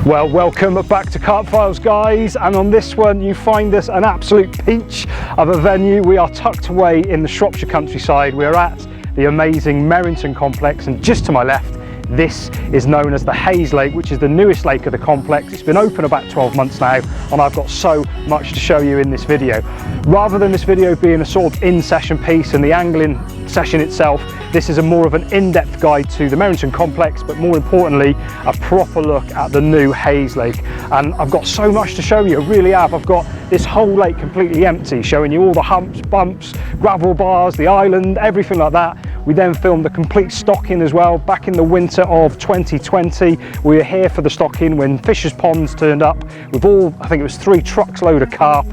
Well, welcome back to Carp Files, guys, and on this one you find us an absolute peach of a venue. We are tucked away in the Shropshire countryside. We're at the amazing Merrington complex, and just to my left, this is known as the HAYES lake, which is the newest lake of the complex. It's been open about 12 months now, and I've got so much to show you in this video. Rather than this video being a sort of in-session piece and the angling session itself, this is a more of an in-depth guide to the Merrington complex, but more importantly, a proper look at the new HAYES lake. And I've got so much to show you, I really have. I've got this whole lake completely empty, showing you all the humps, bumps, gravel bars, the island, everything like that. We then filmed the complete stocking as well. Back in the winter of 2020, we were here for the stocking when Fisher's Ponds turned up with all, I think it was 3 trucks load of carp.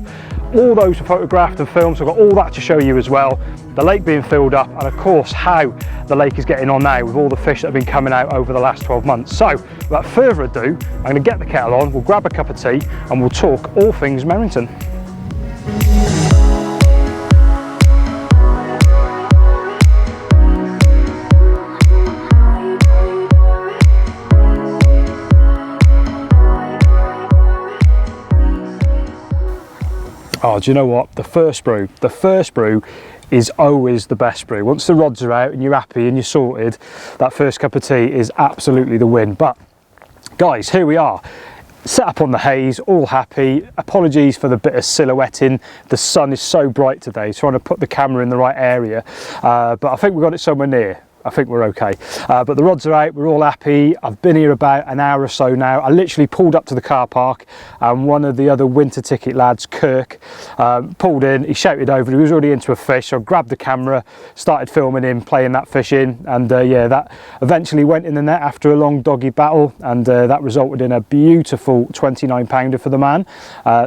All those were photographed and filmed, so I've got all that to show you as well. The lake being filled up, and of course how the lake is getting on now with all the fish that have been coming out over the last 12 months. So without further ado, I'm going to get the kettle on, we'll grab a cup of tea and we'll talk all things Merrington. Oh, do you know what? The first brew is always the best brew. Once the rods are out and you're happy and you're sorted, that first cup of tea is absolutely the win. But guys, here we are. Set up on the HAYES, all happy. Apologies for the bit of silhouetting. The sun is so bright today, trying to put the camera in the right area. But I think we've got it somewhere near. I think we're okay. But the rods are out, we're all happy. I've been here about an hour or so now. I literally pulled up to the car park and one of the other winter ticket lads, Kirk, pulled in, he shouted over, he was already into a fish, so I grabbed the camera, started filming him, playing that fish in, and yeah, that eventually went in the net after a long doggy battle, and that resulted in a beautiful 29 pounder for the man.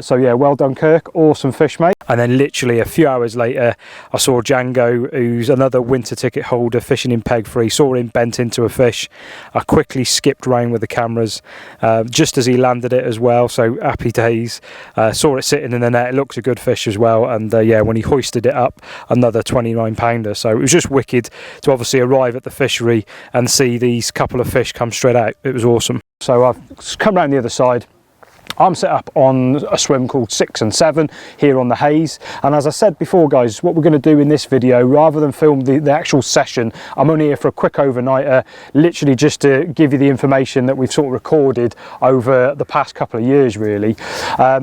So yeah, well done Kirk, awesome fish mate. And then literally a few hours later, I saw Django, who's another winter ticket holder, fishing in peg free, saw him bent into a fish. I quickly skipped round with the cameras just as he landed it as well, so happy days. Saw it sitting in the net, it looks a good fish as well, and yeah, when he hoisted it up, another 29 pounder. So it was just wicked to obviously arrive at the fishery and see these couple of fish come straight out. It was awesome. So I've come round the other side. I'm set up on a swim called 6 and 7 here on the HAYES, and as I said before guys, what we're going to do in this video, rather than film the actual session, I'm only here for a quick overnighter, literally just to give you the information that we've sort of recorded over the past couple of years really.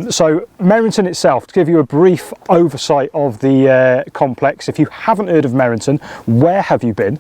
So Merrington itself, to give you a brief oversight of the complex, if you haven't heard of Merrington, where have you been?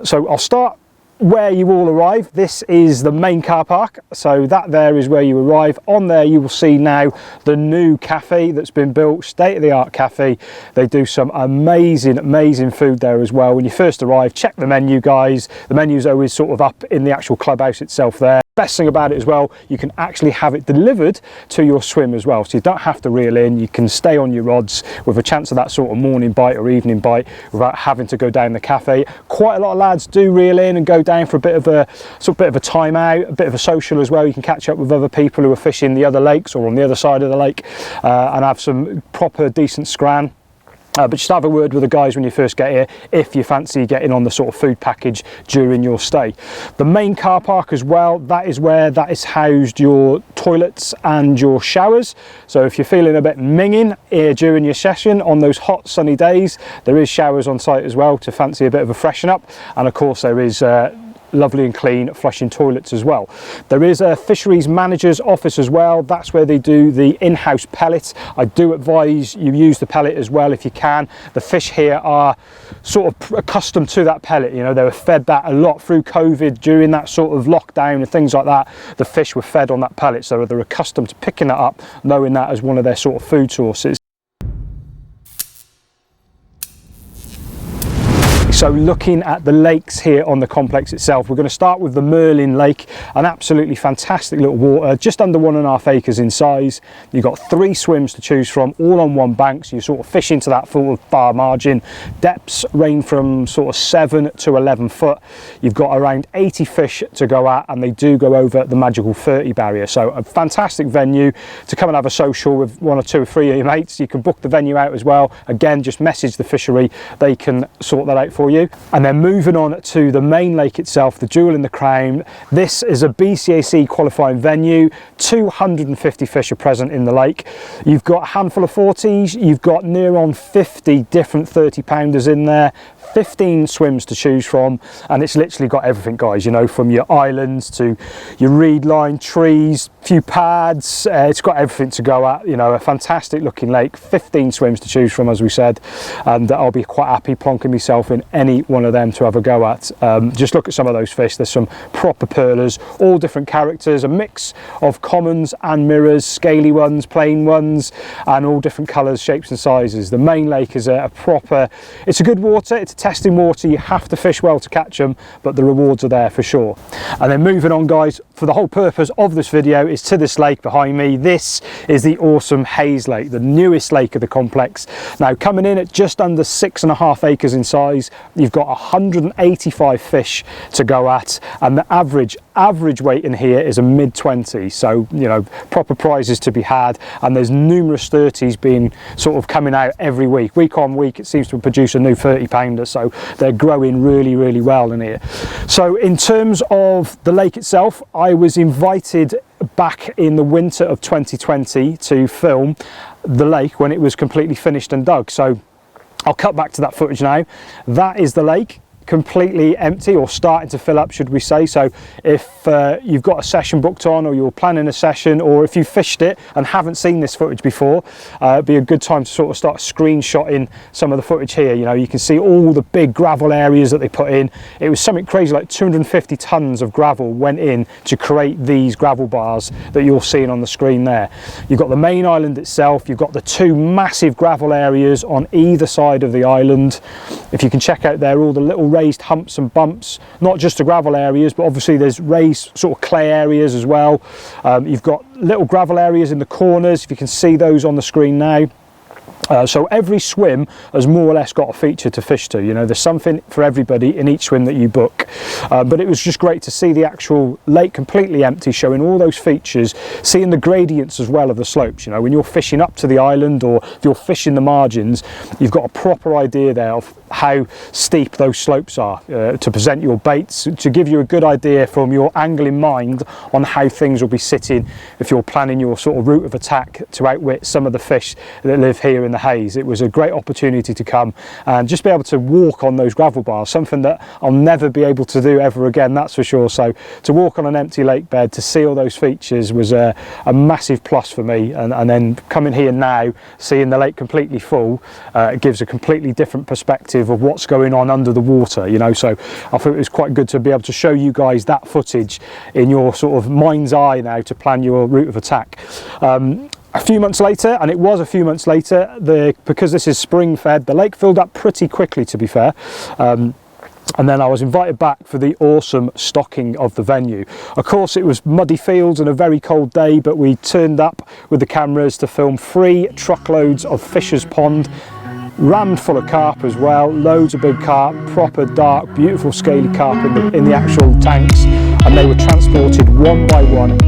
So I'll start where you all arrive. This is the main car park, so that there is where you arrive. On there you will see now the new cafe that's been built, state-of-the-art cafe. They do some amazing food there as well. When you first arrive, check the menu guys. The menu's always sort of up in the actual clubhouse itself there. Best thing about it as well, you can actually have it delivered to your swim as well, so you don't have to reel in, you can stay on your rods with a chance of that sort of morning bite or evening bite without having to go down the cafe. Quite a lot of lads do reel in and go down for a bit of a time out, a bit of a social as well. You can catch up with other people who are fishing the other lakes or on the other side of the lake and have some proper decent scran. But just have a word with the guys when you first get here if you fancy getting on the sort of food package during your stay. The main car park as well, that is housed your toilets and your showers. So if you're feeling a bit minging here during your session on those hot sunny days, there is showers on site as well to fancy a bit of a freshen up, and of course there is lovely and clean flushing toilets as well. There is a fisheries manager's office as well. That's where they do the in-house pellets. I do advise you use the pellet as well if you can. The fish here are sort of accustomed to that pellet, you know, they were fed that a lot through COVID during that sort of lockdown and things like that. The fish were fed on that pellet, so they're accustomed to picking that up, knowing that as one of their sort of food sources. So looking at the lakes here on the complex itself, we're going to start with the Merlin lake, an absolutely fantastic little water, just under 1.5 acres in size. You've got 3 swims to choose from, all on one bank, so you sort of fish into that full far margin. Depths range from sort of 7 to 11 foot. You've got around 80 fish to go at, and they do go over the magical 30 barrier. So a fantastic venue to come and have a social with 1 or 2 or 3 of your mates. You can book the venue out as well. Again, just message the fishery, they can sort that out for you. you. And then moving on to the main lake itself, the jewel in the crown. This is a BCAC qualifying venue. 250 fish are present in the lake. You've got a handful of 40s, you've got near on 50 different 30-pounders in there, 15 swims to choose from, and it's literally got everything, guys, you know, from your islands to your reed line, trees, few pads. It's got everything to go at, you know, a fantastic looking lake, 15 swims to choose from, as we said, and I'll be quite happy plonking myself in any one of them to have a go at. Just look at some of those fish. There's some proper pearlers, all different characters, a mix of commons and mirrors, scaly ones, plain ones, and all different colours, shapes and sizes. The main lake is a proper, it's a good water, it's a testing water. You have to fish well to catch them, but the rewards are there for sure. And then moving on, guys, for the whole purpose of this video is to this lake behind me. This is the awesome Hayes Lake, the newest lake of the complex. Now, coming in at just under 6.5 acres in size, you've got 185 fish to go at, and the average weight in here is a mid-20s, so you know, proper prizes to be had, and there's numerous 30s being sort of coming out every week on week. It seems to produce a new 30-pounder, so they're growing really well in here. So in terms of the lake itself, I was invited back in the winter of 2020 to film the lake when it was completely finished and dug. So I'll cut back to that footage now. That is the lake, completely empty, or starting to fill up, should we say. So if you've got a session booked on, or you're planning a session, or if you fished it and haven't seen this footage before, it'd be a good time to sort of start screenshotting some of the footage here. You know, you can see all the big gravel areas that they put in. It was something crazy, like 250 tons of gravel went in to create these gravel bars that you're seeing on the screen there. You've got the main island itself, you've got the two massive gravel areas on either side of the island. If you can check out there, all the little raised humps and bumps, not just the gravel areas, but obviously there's raised sort of clay areas as well. You've got little gravel areas in the corners, if you can see those on the screen now. So every swim has more or less got a feature to fish to. You know, there's something for everybody in each swim that you book. But it was just great to see the actual lake completely empty, showing all those features, seeing the gradients as well of the slopes. You know, when you're fishing up to the island, or if you're fishing the margins, you've got a proper idea there of how steep those slopes are to present your baits, to give you a good idea from your angling mind on how things will be sitting if you're planning your sort of route of attack to outwit some of the fish that live here in the Hayes. It was a great opportunity to come and just be able to walk on those gravel bars, something that I'll never be able to do ever again, that's for sure. So to walk on an empty lake bed, to see all those features, was a massive plus for me. And then coming here now, seeing the lake completely full, it gives a completely different perspective of what's going on under the water, you know. So I thought it was quite good to be able to show you guys that footage in your sort of mind's eye now to plan your route of attack. A few months later, and it was a few months later, because this is spring fed, the lake filled up pretty quickly, to be fair. And then I was invited back for the awesome stocking of the venue. Of course, it was muddy fields and a very cold day, but we turned up with the cameras to film 3 truckloads of Fisher's Pond, rammed full of carp as well, loads of big carp, proper dark, beautiful scaly carp in the actual tanks, and they were transported one by one.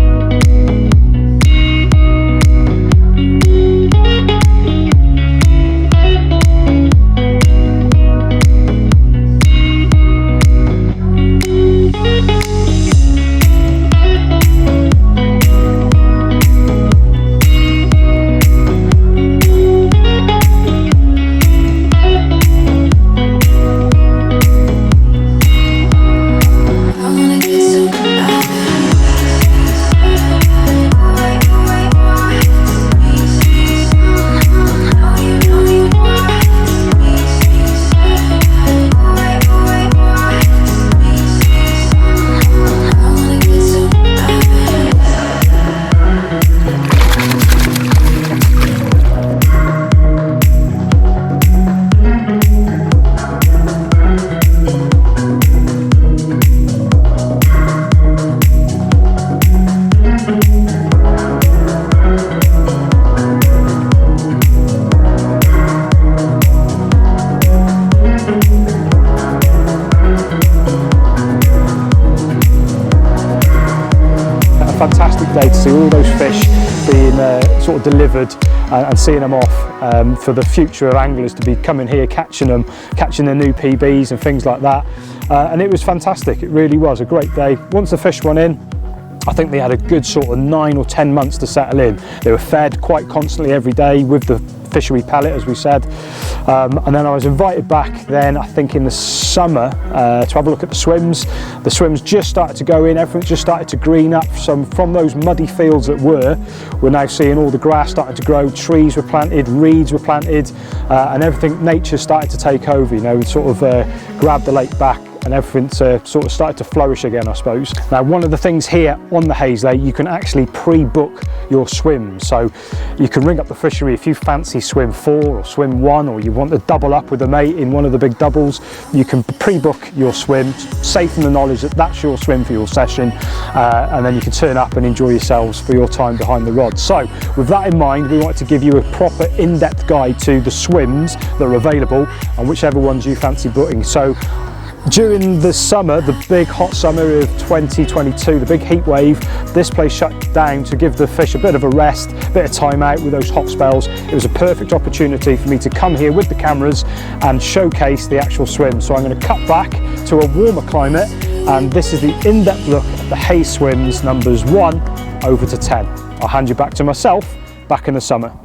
Fantastic day to see all those fish being sort of delivered, and seeing them off for the future of anglers to be coming here, catching them, catching their new PBs and things like that. And it was fantastic. It really was a great day. Once the fish went in, I think they had a good sort of 9 or 10 months to settle in. They were fed quite constantly every day with the fishery pellet, as we said. And then I was invited back then, I think in the summer, to have a look at the swims. The swims just started to go in, everything just started to green up. So from those muddy fields that we're now seeing all the grass starting to grow, trees were planted, reeds were planted, and everything, nature started to take over, you know, and sort of grab the lake back, and everything's sort of started to flourish again, I suppose. Now, one of the things here on the Hayes Lake, you can actually pre-book your swims. So you can ring up the fishery if you fancy swim 4 or swim 1, or you want to double up with a mate in one of the big doubles. You can pre-book your swim, safe in the knowledge that that's your swim for your session, and then you can turn up and enjoy yourselves for your time behind the rod. So with that in mind, we wanted to give you a proper in-depth guide to the swims that are available and whichever ones you fancy booking. So during the summer, the big hot summer of 2022, the big heat wave, this place shut down to give the fish a bit of a rest, a bit of time out with those hot spells. It was a perfect opportunity for me to come here with the cameras and showcase the actual swim. So I'm going to cut back to a warmer climate, and this is the in-depth look at the Hayes swims numbers 1 over to 10. I'll hand you back to myself back in the summer.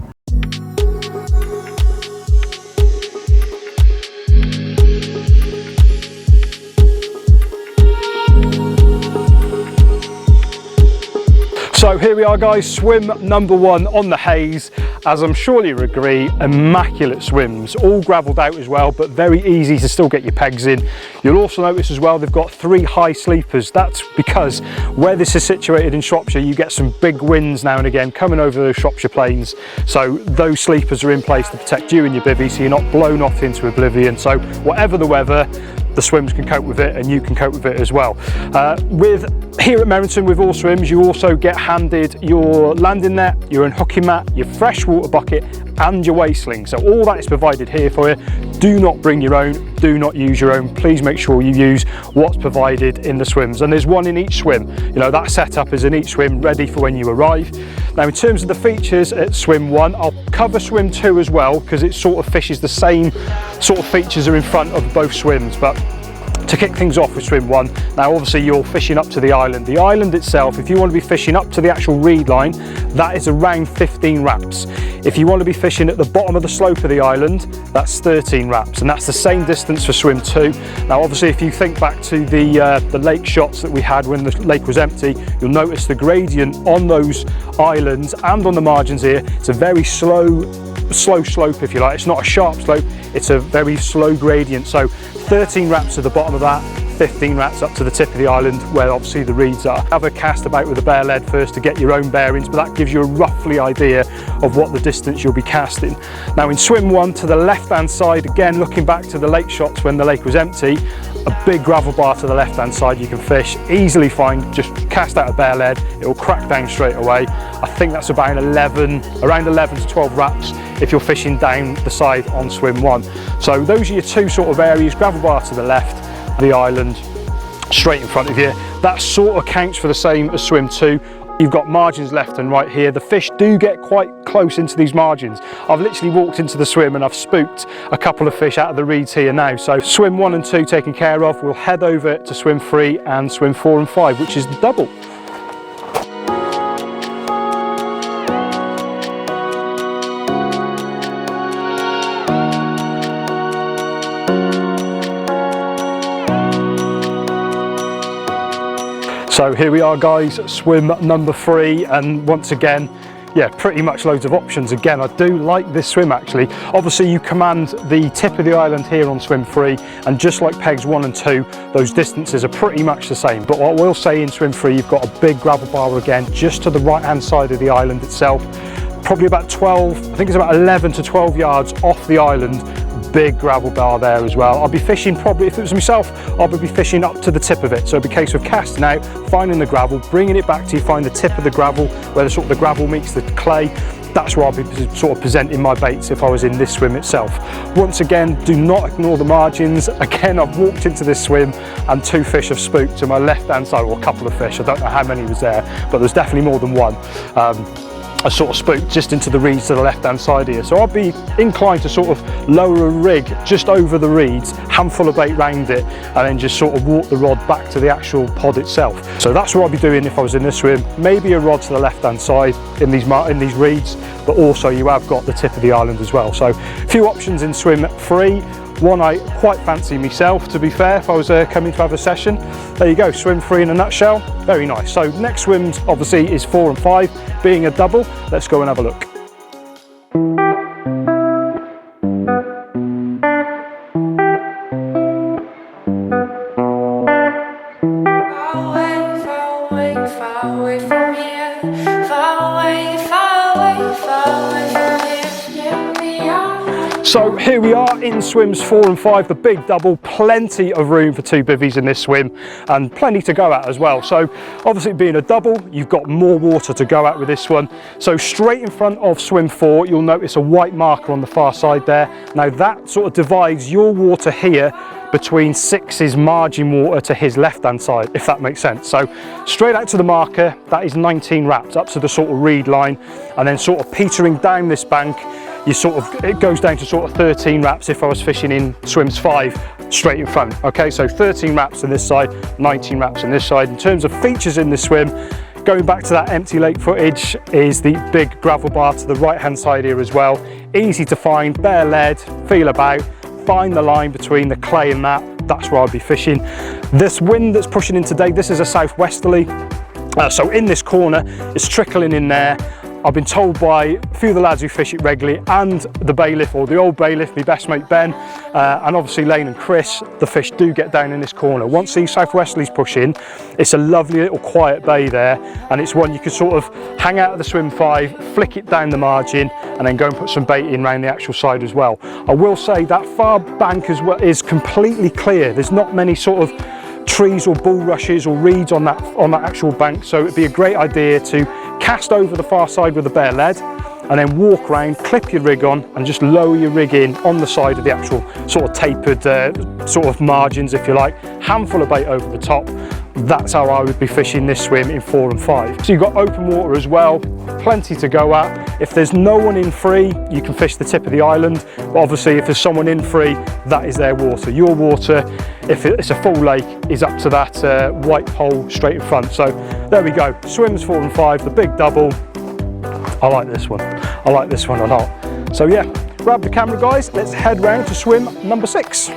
So here we are, guys, swim number 1 on the Hayes. As I'm sure you'll agree, immaculate swims, all gravelled out as well, but very easy to still get your pegs in. You'll also notice as well they've got 3 high sleepers. That's because where this is situated in Shropshire, you get some big winds now and again coming over those Shropshire plains. So those sleepers are in place to protect you and your bivvy, so you're not blown off into oblivion. So whatever the weather, the swims can cope with it, and you can cope with it as well. Here at Merrington, with all swims, you also get handed your landing net, your unhooking mat, your freshwater bucket, and your waist sling. So all that is provided here for you. Do not bring your own, do not use your own. Please make sure you use what's provided in the swims. And there's one in each swim. You know, that setup is in each swim, ready for when you arrive. Now, in terms of the features at swim 1, I'll cover swim 2 as well, because it sort of fishes the same sort of features are in front of both swims. But to kick things off with swim 1, now obviously you're fishing up to the island. The island itself, if you want to be fishing up to the actual reed line, that is around 15 wraps. If you want to be fishing at the bottom of the slope of the island, that's 13 wraps, and that's the same distance for swim 2. Now obviously, if you think back to the lake shots that we had when the lake was empty, you'll notice the gradient on those islands and on the margins here. It's a very slow slope, if you like. It's not a sharp slope, it's a very slow gradient. So 13 wraps at the bottom of that, 15 wraps up to the tip of the island where obviously the reeds are. Have a cast about with a bare lead first to get your own bearings, but that gives you a roughly idea of what the distance you'll be casting. Now in swim 1, to the left hand side, again looking back to the lake shots when the lake was empty, a big gravel bar to the left hand side you can fish, easily find, just cast out a bare lead, it will crack down straight away. I think that's about around 11 to 12 wraps if you're fishing down the side on swim 1. So those are your 2 sort of areas, gravel bar to the left, the island straight in front of you. That sort of counts for the same as swim 2. You've got margins left and right here. The fish do get quite close into these margins. I've literally walked into the swim and I've spooked a couple of fish out of the reeds here now. So swim 1 and 2 taken care of. We'll head over to swim 3 and swim 4 and 5, which is the double. So here we are, guys, swim number 3, and once again, yeah, pretty much loads of options. Again, I do like this swim actually. Obviously you command the tip of the island here on swim 3, and just like pegs 1 and 2, those distances are pretty much the same. But what I will say, in swim 3 you've got a big gravel bar again just to the right hand side of the island itself, probably about 12, I think it's about 11 to 12 yards off the island. Big gravel bar there as well. I'll be fishing, probably if it was myself, I'll be fishing up to the tip of it. So it'll be a case of casting out, finding the gravel, bringing it back to you, find the tip of the gravel where the sort of the gravel meets the clay. That's where I'll be sort of presenting my baits if I was in this swim itself. Once again, do not ignore the margins. Again, I've walked into this swim and 2 fish have spooked to my left hand side, or a couple of fish. I don't know how many was there, but there's definitely more than one. a sort of spook just into the reeds to the left hand side here. So I'd be inclined to sort of lower a rig just over the reeds, handful of bait round it, and then just sort of walk the rod back to the actual pod itself. So that's what I'd be doing if I was in this swim. Maybe a rod to the left hand side in these reeds, but also you have got the tip of the island as well. So a few options in swim 3. One I quite fancy myself, to be fair, if I was coming to have a session. There you go, swim 3 in a nutshell. Very nice. So next swims obviously is 4 and 5, being a double. Let's go and have a look. So here we are in swims 4 and 5, the big double, plenty of room for 2 bivvies in this swim and plenty to go at as well. So obviously being a double, you've got more water to go at with this one. So straight in front of swim 4, you'll notice a white marker on the far side there. Now that sort of divides your water here between 6's margin water to his left hand side, if that makes sense. So straight out to the marker, that is 19 wraps up to the sort of reed line, and then sort of petering down this bank, it goes down to sort of 13 wraps if I was fishing in swims 5 straight in front. Okay, so 13 wraps on this side, 19 wraps on this side. In terms of features in this swim, going back to that empty lake footage, is the big gravel bar to the right hand side here as well. Easy to find, bare lead, feel about, find the line between the clay and that's where I'll be fishing. This wind that's pushing in today, this is a southwesterly, so in this corner it's trickling in there. I've been told by a few of the lads who fish it regularly, and the bailiff, or the old bailiff, my best mate Ben, and obviously Lane and Chris, the fish do get down in this corner. Once these southwesterlies push in, it's a lovely little quiet bay there, and it's one you can sort of hang out of the swim 5, flick it down the margin, and then go and put some bait in around the actual side as well. I will say that far bank as well is completely clear. There's not many sort of trees or bulrushes or reeds on that actual bank, so it'd be a great idea to cast over the far side with a bare lead and then walk around, clip your rig on and just lower your rig in on the side of the actual sort of tapered sort of margins, if you like, handful of bait over the top. That's how I would be fishing this swim in 4 and 5. So you've got open water as well, plenty to go at. If there's no one in free, you can fish the tip of the island, but obviously if there's someone in free, that is their water. Your water, if it's a full lake, is up to that white pole straight in front. So there we go, swims 4 and 5, the big double. I like this one. I like this one a lot. So yeah, grab the camera guys, let's head round to swim number 6.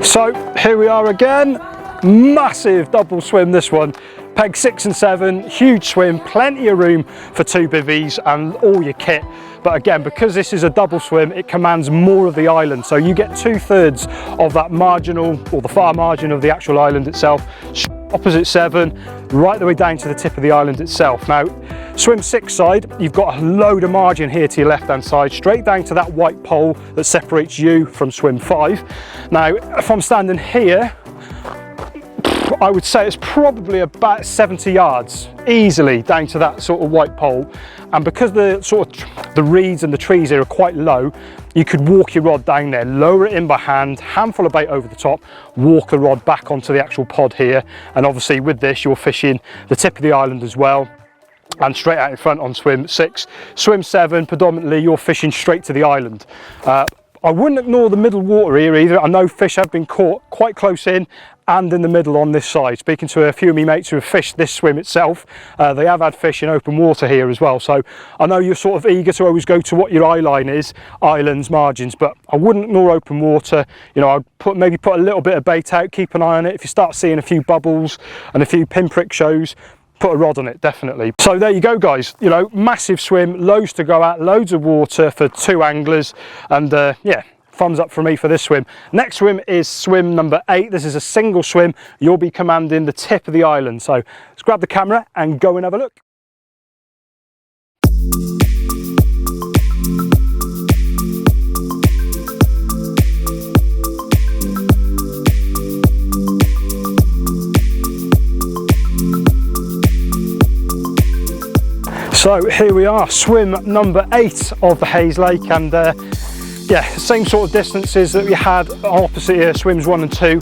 So here we are again, massive double swim this one, peg 6 and 7, huge swim, plenty of room for 2 bivvies and all your kit. But again, because this is a double swim, it commands more of the island. So you get 2/3 of that marginal, or the far margin of the actual island itself, opposite 7, right the way down to the tip of the island itself. Now, swim 6 side, you've got a load of margin here to your left hand side, straight down to that white pole that separates you from swim 5. Now, if I'm standing here, I would say it's probably about 70 yards easily down to that sort of white pole, and because the reeds and the trees here are quite low, you could walk your rod down there, lower it in by hand, handful of bait over the top, walk the rod back onto the actual pod here, and obviously with this you're fishing the tip of the island as well, and straight out in front on swim 6. Swim 7, predominantly you're fishing straight to the island. I wouldn't ignore the middle water here either. I know fish have been caught quite close in and in the middle on this side. Speaking to a few of my mates who have fished this swim itself, they have had fish in open water here as well. So I know you're sort of eager to always go to what your eye line is, islands, margins, but I wouldn't ignore open water. You know, I'd maybe put a little bit of bait out, keep an eye on it. If you start seeing a few bubbles and a few pinprick shows, put a rod on it, definitely. So there you go guys, you know, massive swim, loads to go at, loads of water for 2 anglers, and yeah, thumbs up for me for this swim. Next swim is swim number 8. This is a single swim. You'll be commanding the tip of the island. So let's grab the camera and go and have a look. So here we are, swim number 8 of the Hayes Lake, and yeah, same sort of distances that we had opposite here, swims 1 and 2.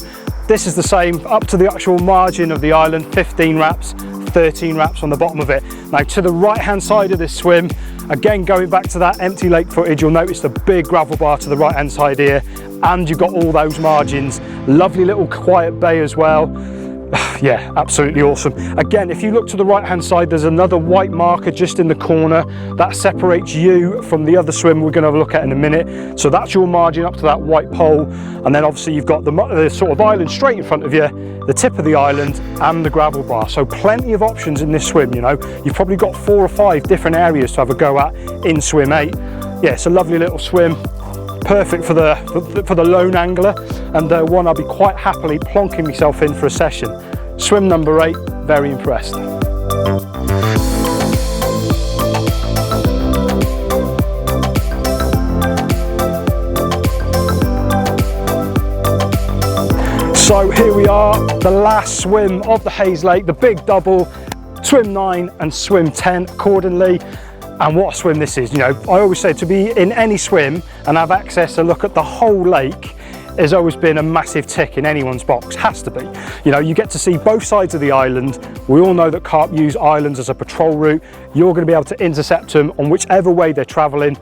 This is the same up to the actual margin of the island, 15 wraps, 13 wraps on the bottom of it. Now to the right hand side of this swim, again going back to that empty lake footage, you'll notice the big gravel bar to the right hand side here, and you've got all those margins. Lovely little quiet bay as well. Yeah, absolutely awesome. Again, if you look to the right hand side, there's another white marker just in the corner that separates you from the other swim we're going to have a look at in a minute. So that's your margin up to that white pole, and then obviously you've got the sort of island straight in front of you, the tip of the island and the gravel bar. So plenty of options in this swim. You know, you've probably got 4 or 5 different areas to have a go at in swim 8. Yeah, it's a lovely little swim, perfect for the lone angler, and one I'll be quite happily plonking myself in for a session. Swim number 8, very impressed. So here we are, the last swim of the Hayes Lake, the big double, swim 9 and swim 10 accordingly. And what a swim this is. You know, I always say to be in any swim and have access to look at the whole lake has always been a massive tick in anyone's box, has to be. You know, you get to see both sides of the island. We all know that carp use islands as a patrol route. You're going to be able to intercept them on whichever way they're traveling.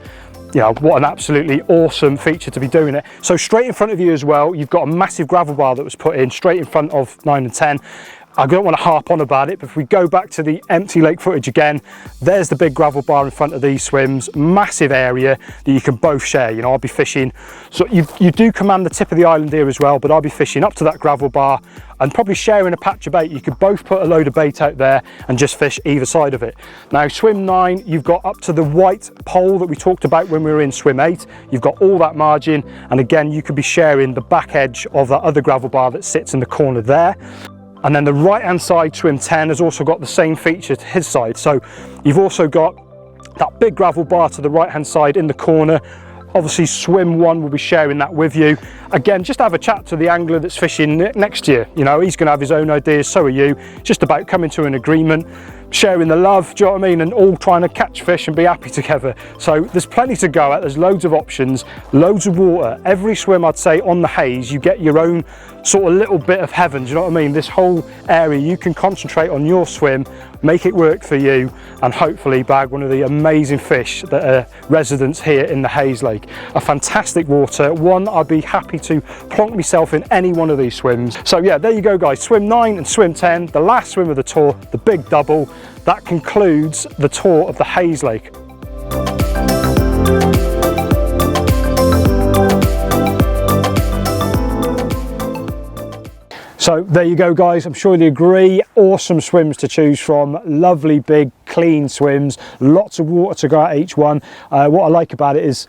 You know, what an absolutely awesome feature to be doing it. So straight in front of you as well, you've got a massive gravel bar that was put in straight in front of 9 and 10. I don't want to harp on about it, but if we go back to the empty lake footage again, there's the big gravel bar in front of these swims, massive area that you can both share. You know, I'll be fishing, so you do command the tip of the island here as well, but I'll be fishing up to that gravel bar and probably sharing a patch of bait. You could both put a load of bait out there and just fish either side of it. Now swim 9, you've got up to the white pole that we talked about when we were in swim 8. You've got all that margin, and again you could be sharing the back edge of that other gravel bar that sits in the corner there. And then the right hand side, swim 10, has also got the same feature to his side. So you've also got that big gravel bar to the right hand side in the corner. Obviously swim 1 will be sharing that with you. Again, just have a chat to the angler that's fishing next year. You know, he's going to have his own ideas, so are you. Just about coming to an agreement, sharing the love, do you know what I mean, and all trying to catch fish and be happy together. So there's plenty to go at, there's loads of options, loads of water. Every swim, I'd say, on the Hayes, you get your own sort of little bit of heaven, do you know what I mean? This whole area, you can concentrate on your swim, make it work for you, and hopefully bag one of the amazing fish that are residents here in the Hayes Lake. A fantastic water, one I'd be happy to plonk myself in any one of these swims. So yeah, there you go guys, swim 9 and swim 10, the last swim of the tour, the big double. That concludes the tour of the Hayes Lake. So there you go guys, I'm sure you agree, awesome swims to choose from, lovely big clean swims, lots of water to go at each one. What I like about it is,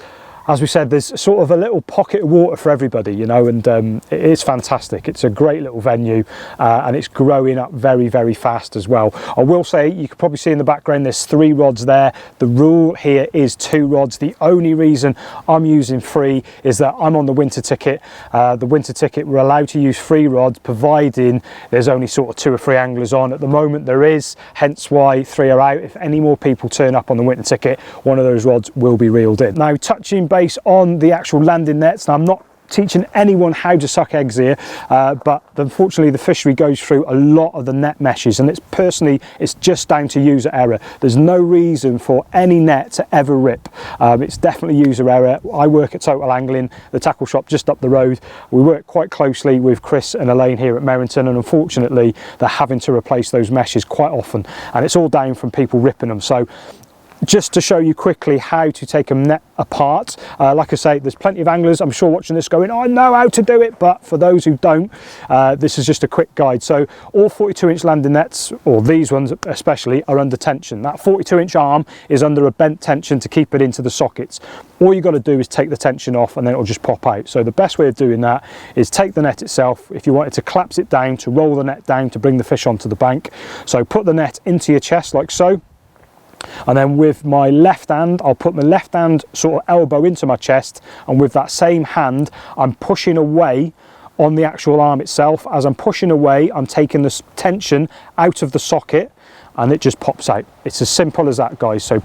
as we said, there's sort of a little pocket of water for everybody, you know, and it is fantastic. It's a great little venue, and it's growing up very, very fast as well. I will say, you can probably see in the background, there's 3 rods there. The rule here is 2 rods. The only reason I'm using 3 is that I'm on the winter ticket. The winter ticket, we're allowed to use 3 rods, providing there's only sort of 2 or 3 anglers on. At the moment there is, hence why 3 are out. If any more people turn up on the winter ticket, one of those rods will be reeled in. Now, touching base on the actual landing nets. Now, I'm not teaching anyone how to suck eggs here, but unfortunately the fishery goes through a lot of the net meshes, and it's just down to user error. There's no reason for any net to ever rip. It's definitely user error. I work at Total Angling, the tackle shop just up the road. We work quite closely with Chris and Elaine here at Merrington, and unfortunately they're having to replace those meshes quite often, and it's all down from people ripping them. So just to show you quickly how to take a net apart, like I say, there's plenty of anglers I'm sure watching this going, oh, I know how to do it, but for those who don't, this is just a quick guide. So all 42-inch landing nets, or these ones especially, are under tension. That 42-inch arm is under a bent tension to keep it into the sockets. All you got to do is take the tension off, and then it'll just pop out. So the best way of doing that is take the net itself. If you wanted to collapse it down, to roll the net down to bring the fish onto the bank, so put the net into your chest like so. And then with my left hand, I'll put my left hand sort of elbow into my chest, and with that same hand I'm pushing away on the actual arm itself. As I'm pushing away, I'm taking the tension out of the socket and it just pops out. It's as simple as that, guys. So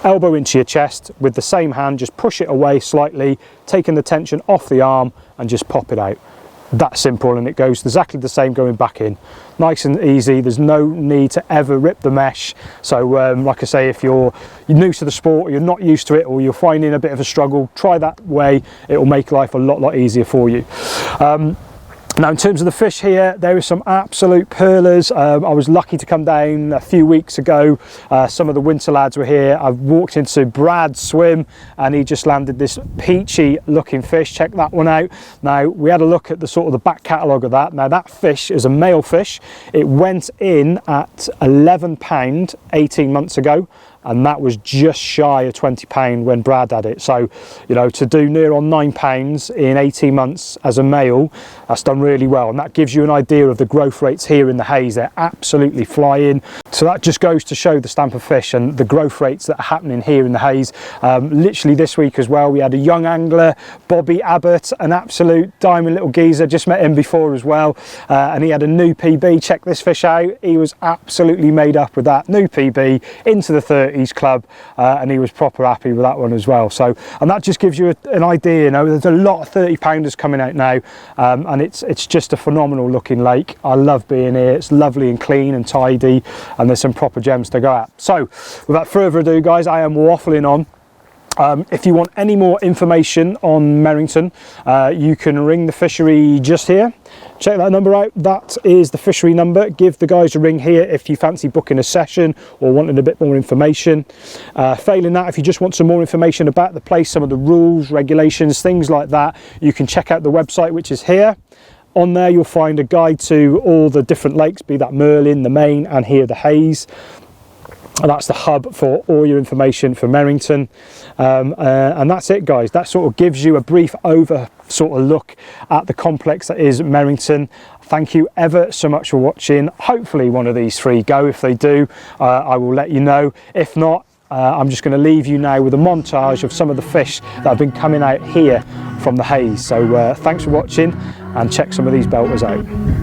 elbow into your chest with the same hand, just push it away slightly, taking the tension off the arm and just pop it out. That simple, and it goes exactly the same going back in. Nice and easy. There's no need to ever rip the mesh. So like I say, if you're new to the sport, or you're not used to it, or you're finding a bit of a struggle, try that way. It will make life a lot easier for you. Now, in terms of the fish here, there are some absolute pearlers. I was lucky to come down a few weeks ago. Some of the winter lads were here. I've walked into Brad's swim and he just landed this peachy looking fish. Check that one out. Now, we had a look at the sort of the back catalogue of that. Now, that fish is a male fish. It went in at £11 18 months ago, and that was just shy of £20 when Brad had it. So, you know, to do near on £9 in 18 months as a male, that's done really well, and that gives you an idea of the growth rates here in the Hayes. They're absolutely flying. So that just goes to show the stamp of fish and the growth rates that are happening here in the Hayes. Literally this week as well, we had a young angler, Bobby Abbott, an absolute diamond little geezer, just met him before as well, and he had a new PB. Check this fish out. He was absolutely made up with that new PB into the 30s club, and he was proper happy with that one as well. So, and that just gives you an idea. You know, there's a lot of 30-pounders coming out now, and it's just a phenomenal looking lake. I love being here. It's lovely and clean and tidy, and there's some proper gems to go at. So without further ado, guys, I am waffling on. If you want any more information on Merrington, you can ring the fishery just here. Check that number out. That is the fishery number. Give the guys a ring here if you fancy booking a session or wanting a bit more information. Failing that, if you just want some more information about the place, some of the rules, regulations, things like that, you can check out the website, which is here. On there you'll find a guide to all the different lakes, be that Merlin, the Main, and here the Hayes. And that's the hub for all your information for Merrington, and that's it, guys. That sort of gives you a brief sort of look at the complex that is Merrington. Thank you ever so much for watching. Hopefully one of these three go. If they do, I will let you know. If not, I'm just going to leave you now with a montage of some of the fish that have been coming out here from the Hayes. So thanks for watching, and check some of these belters out.